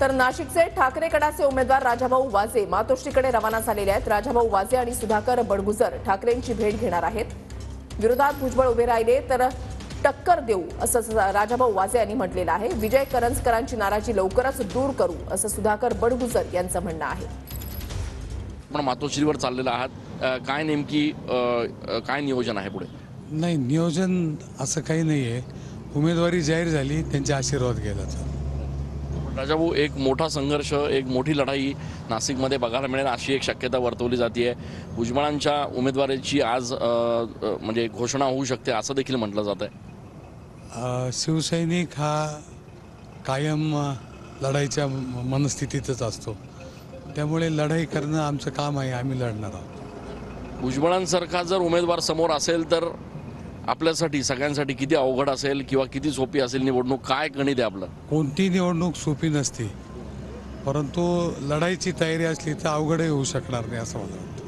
तर नाशिकचे ठाकरे गटाचे उमेदवार राजाभाऊ वाजे मातोश्रीकडे रवाना झालेले आहेत। राजाभाऊ वाजे आणि सुधाकर बडगुजर ठाकरेंची भेट घेणार आहेत। विरोधात भुजबळ उभे राहिले तर टक्कर देऊ असं राजाभाऊ वाजे यांनी म्हटलेलं आहे। विजय करंजकरांची नाराजी लवकरच दूर करू असं सुधाकर बडगुजर यांचं म्हणणं आहे। पण मातोश्रीवर चाललेला आहात, काय नेमकी काय नियोजन आहे पुढे? नाही, नियोजन असं काही नाही आहे। उमेदवारी जाहीर झाली, त्यांचे आशीर्वाद घ्यायला। राजाभाऊ, एक मोठा संघर्ष, एक मोठी लढाई नाशिकमध्ये बघायला मिळेल अशी एक शक्यता वर्तवली जाते। भुजबळांच्या उमेदवारीची आज म्हणजे घोषणा होऊ शकते असं देखील म्हटलं जात आहे। शिवसैनिक हा कायम लढाईच्या मनस्थितीतच असतो, त्यामुळे लढाई करणं आमचं काम आहे, आम्ही लढणार आहोत। भुजबळांसारखा जर उमेदवार समोर असेल तर आपल्यासाठी सगळ्यांसाठी किती अवघड असेल किंवा किती सोपी असेल निवडणूक? काय गणित आहे आपलं? कोणती निवडणूक सोपी नसते, परंतु लढाईची तयारी असली तर अवघडही होऊ शकणार नाही असं मला वाटतं।